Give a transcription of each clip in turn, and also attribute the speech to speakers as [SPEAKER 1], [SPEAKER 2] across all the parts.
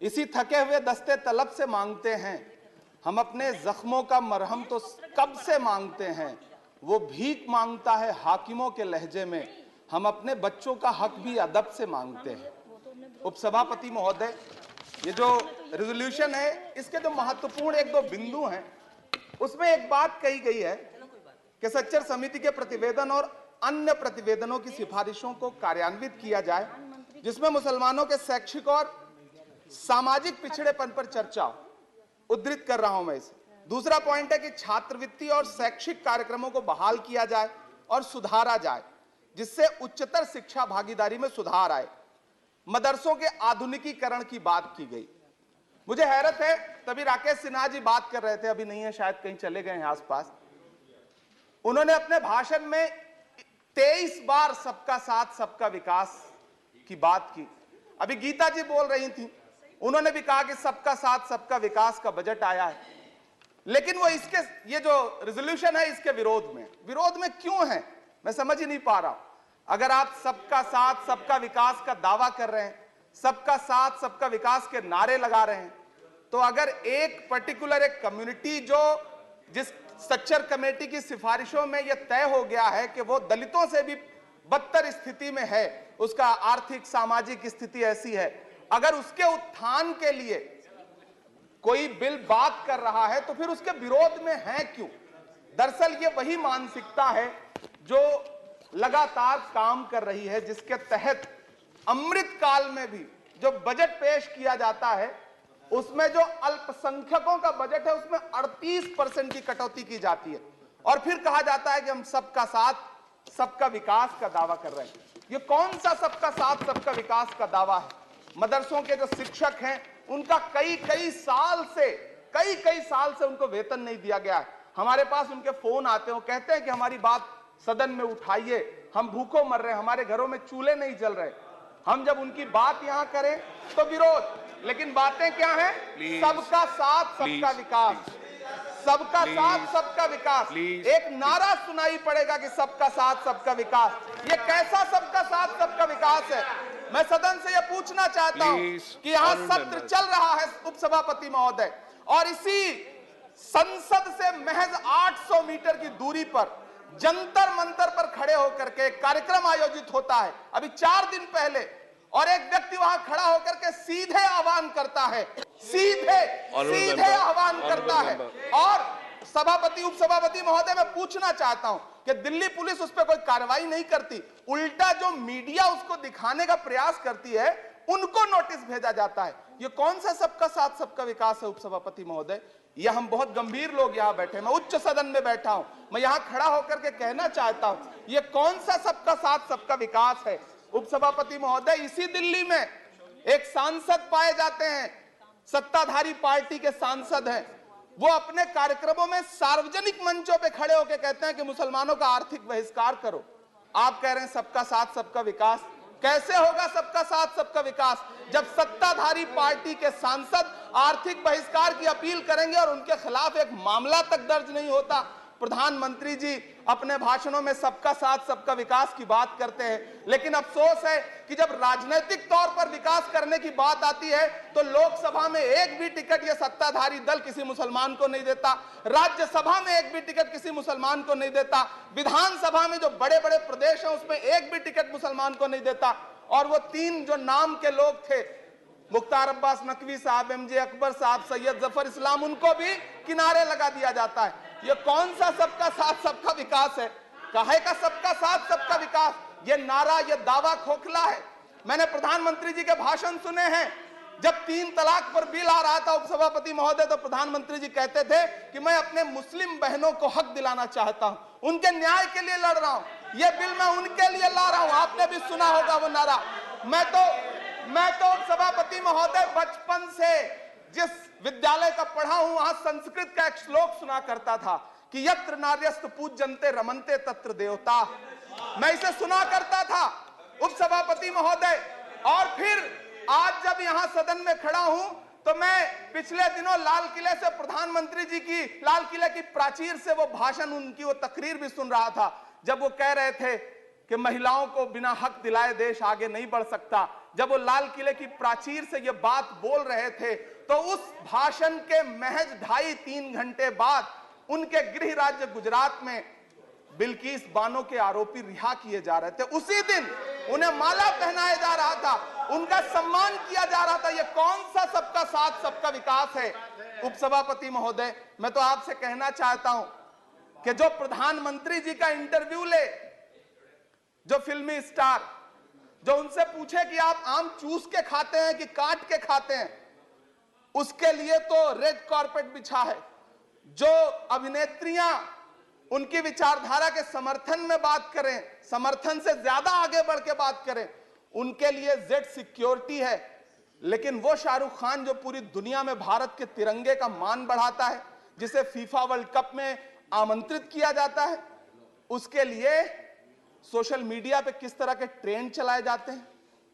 [SPEAKER 1] इसी थके हुए दस्ते तलब से मांगते हैं, हम अपने जख्मों का मरहम तो कब से मांगते हैं, वो भीख मांगता है हाकिमों के लहजे में, हम अपने बच्चों का हक भी अदब से मांगते हैं। उपसभापति महोदय, ये जो रेजोल्यूशन है, इसके जो महत्वपूर्ण एक दो बिंदु हैं, उसमें एक बात कही गई है कि सच्चर समिति के प्रतिवेदन और अन्य प्रतिवेदनों की सिफारिशों को कार्यान्वित किया जाए, जिसमें मुसलमानों के शैक्षिक और सामाजिक पिछड़ेपन पर चर्चा हो। उद्धृत कर रहा हूं मैं इसे। दूसरा पॉइंट है कि छात्रवृत्ति और शैक्षिक कार्यक्रमों को बहाल किया जाए और सुधारा जाए, जिससे उच्चतर शिक्षा भागीदारी में सुधार आए। मदरसों के आधुनिकीकरण की बात की गई। मुझे हैरत है, तभी राकेश सिन्हा जी बात कर रहे थे, अभी नहीं है शायद, कहीं चले गए हैं आसपास। उन्होंने अपने भाषण में 23 बार सबका साथ सबका विकास की बात की। अभी गीता जी बोल रही थी, उन्होंने भी कहा कि सबका साथ सबका विकास का बजट आया है, लेकिन वो इसके, ये जो रेजोल्यूशन है, इसके विरोध में क्यों है, मैं समझ ही नहीं पा रहा हूं। अगर आप सबका साथ सबका विकास का दावा कर रहे हैं, सबका साथ सबका विकास के नारे लगा रहे हैं, तो अगर एक पर्टिकुलर एक कम्युनिटी जो जिस सच्चर कमेटी की सिफारिशों में यह तय हो गया है कि वो दलितों से भी बदतर स्थिति में है, उसका आर्थिक सामाजिक स्थिति ऐसी है, अगर उसके उत्थान के लिए कोई बिल बात कर रहा है तो फिर उसके विरोध में है क्यों? दरअसल ये वही मानसिकता है जो लगातार काम कर रही है, जिसके तहत अमृत काल में भी जो बजट पेश किया जाता है, उसमें जो अल्पसंख्यकों का बजट है उसमें 38% की कटौती की जाती है, और फिर कहा जाता है कि हम सबका साथ सबका विकास का दावा कर रहे हैं। ये कौन सा सबका साथ सबका विकास का दावा है? मदरसों के जो शिक्षक हैं, उनका कई साल से उनको वेतन नहीं दिया गया है। हमारे पास उनके फोन आते हैं, वो कहते हैं कि हमारी बात सदन में उठाइए, हम भूखों मर रहे हैं, हमारे घरों में चूल्हे नहीं जल रहे। हम जब उनकी बात यहां करें तो विरोध, लेकिन बातें क्या हैं? सबका साथ सबका विकास, सबका साथ सबका विकास। एक नारा सुनाई पड़ेगा कि सबका साथ सबका विकास। ये कैसा सबका साथ सबका विकास है? मैं सदन से यह पूछना चाहता हूं कि यहां सत्र चल रहा है उपसभापति महोदय, और इसी संसद से महज 800 मीटर की दूरी पर जंतर मंतर पर खड़े होकर के कार्यक्रम आयोजित होता है अभी 4 दिन पहले, और एक व्यक्ति वहां खड़ा होकर के सीधे आह्वान करता है, सीधे आह्वान करता है। और सभापति उपसभापति महोदय, मैं पूछना चाहता हूं कि दिल्ली पुलिस उस पर कोई कार्रवाई नहीं करती, उल्टा जो मीडिया उसको दिखाने का प्रयास करती है उनको नोटिस भेजा जाता है। ये कौन सा सबका साथ सबका विकास है उपसभापति महोदय? ये हम बहुत गंभीर लोग यहां बैठे, मैं उच्च सदन में बैठा हूं, मैं यहां खड़ा होकर के कहना चाहता हूं, ये कौन सा सबका साथ सबका विकास है? उपसभापति महोदय, इसी दिल्ली में एक सांसद पाए जाते हैं, सत्ताधारी पार्टी के सांसद हैं, वो अपने कार्यक्रमों में सार्वजनिक मंचों पे खड़े होकर कहते हैं कि मुसलमानों का आर्थिक बहिष्कार करो। आप कह रहे हैं सबका साथ सबका विकास। कैसे होगा सबका साथ सबका विकास जब सत्ताधारी पार्टी के सांसद आर्थिक बहिष्कार की अपील करेंगे और उनके खिलाफ एक मामला तक दर्ज नहीं होता? प्रधानमंत्री जी अपने भाषणों में सबका साथ सबका विकास की बात करते हैं, लेकिन अफसोस है कि जब राजनीतिक तौर पर विकास करने की बात आती है तो लोकसभा में एक भी टिकट ये सत्ताधारी दल किसी मुसलमान को नहीं देता, राज्यसभा में एक भी टिकट किसी मुसलमान को नहीं देता, विधानसभा में जो बड़े बड़े प्रदेश हैं उसमें एक भी टिकट मुसलमान को नहीं देता। और वो 3 जो नाम के लोग थे, मुख्तार अब्बास नकवी साहब, MJ अकबर साहब, सैयद जफर इस्लाम, उनको भी किनारे लगा दिया जाता है। ये कौन सा सबका साथ सबका विकास है? काहे का सबका साथ सबका विकास? ये नारा, ये दावा खोखला है। मैंने प्रधानमंत्री जी के भाषण सुने हैं, जब 3 तलाक पर बिल आ रहा था उपसभापति महोदय, तो प्रधानमंत्री जी कहते थे कि मैं अपने मुस्लिम बहनों को हक दिलाना चाहता हूं, उनके न्याय के लिए लड़ रहा हूं, यह बिल मैं उनके लिए ला रहा हूं। आपने भी सुना होगा वो नारा। मैं तो सभापति महोदय बचपन से जिस विद्यालय का पढ़ा हूं वहां संस्कृत का एक श्लोक सुना करता था कि यत्र नार्यस्तु पूज्यन्ते रमन्ते तत्र देवता। मैं इसे सुना करता था उपसभापति महोदय। और फिर आज जब यहां सदन में खड़ा हूं तो मैं पिछले दिनों लाल किले से प्रधानमंत्री जी की, लाल किले की प्राचीर से वो भाषण, उनकी वो तकरीर भी सुन रहा था, जब वो कह रहे थे कि महिलाओं को बिना हक दिलाए देश आगे नहीं बढ़ सकता। जब वो लाल किले की प्राचीर से ये बात बोल रहे थे तो उस भाषण के महज 2.5-3 घंटे बाद उनके गृह राज्य गुजरात में बिल्किस बानो के आरोपी रिहा किए जा रहे थे। उसी दिन उन्हें माला पहनाया जा रहा था, उनका सम्मान किया जा रहा था। ये कौन सा सबका साथ सबका विकास है? उपसभापति महोदय, मैं तो आपसे कहना चाहता हूं कि जो प्रधानमंत्री जी का इंटरव्यू ले, जो फिल्मी स्टार, जो उनसे पूछे कि आप आम चूस के खाते हैं कि काट के खाते हैं, उसके लिए तो रेड कारपेट बिछा है। जो अभिनेत्रियां उनकी विचारधारा के समर्थन में बात करें, समर्थन से ज्यादा आगे बढ़ के बात करें, उनके लिए जेड सिक्योरिटी है। लेकिन वो शाहरुख खान जो पूरी दुनिया में भारत के तिरंगे का मान बढ़ाता है, जिसे फीफा वर्ल्ड कप में आमंत्रित किया जाता है, उसके लिए सोशल मीडिया पे किस तरह के ट्रेंड चलाए जाते हैं?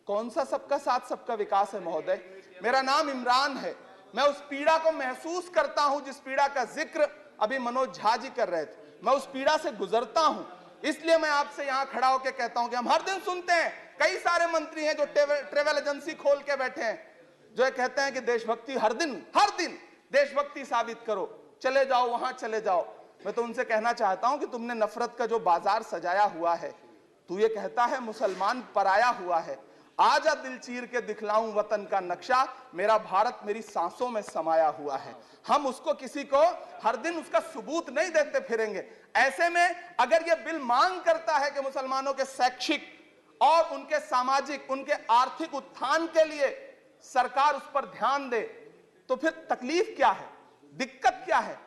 [SPEAKER 1] कौन सा सबका साथ सबका विकास है? महोदय, मेरा नाम इमरान है। मैं उस पीड़ा को महसूस करता हूं जिस पीड़ा का जिक्र अभी मनोज झा जी कर रहे थे। मैं उस पीड़ा से गुजरता हूं, इसलिए मैं आपसे यहां खड़ा होकर कहता हूं कि हम हर दिन सुनते हैं, कई सारे मंत्री हैं जो ट्रेवल एजेंसी खोल के बैठे हैं, जो ये कहते हैं कि देशभक्ति हर दिन देशभक्ति साबित करो, चले जाओ वहां चले जाओ। मैं तो उनसे कहना चाहता हूं कि तुमने नफरत का जो बाजार सजाया हुआ है, तू ये कहता है मुसलमान पराया हुआ है, आजा दिल चीर के दिखलाऊं वतन का नक्शा, मेरा भारत मेरी सांसों में समाया हुआ है। हम उसको किसी को हर दिन उसका सबूत नहीं देते फिरेंगे। ऐसे में अगर यह बिल मांग करता है कि मुसलमानों के शैक्षिक और उनके सामाजिक, उनके आर्थिक उत्थान के लिए सरकार उस पर ध्यान दे, तो फिर तकलीफ क्या है, दिक्कत क्या है?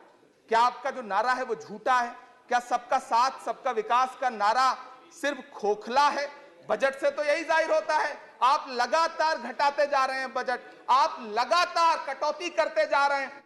[SPEAKER 1] क्या आपका जो नारा है वो झूठा है? क्या सबका साथ सबका विकास का नारा सिर्फ खोखला है? बजट से तो यही जाहिर होता है, आप लगातार घटाते जा रहे हैं बजट, आप लगातार कटौती करते जा रहे हैं।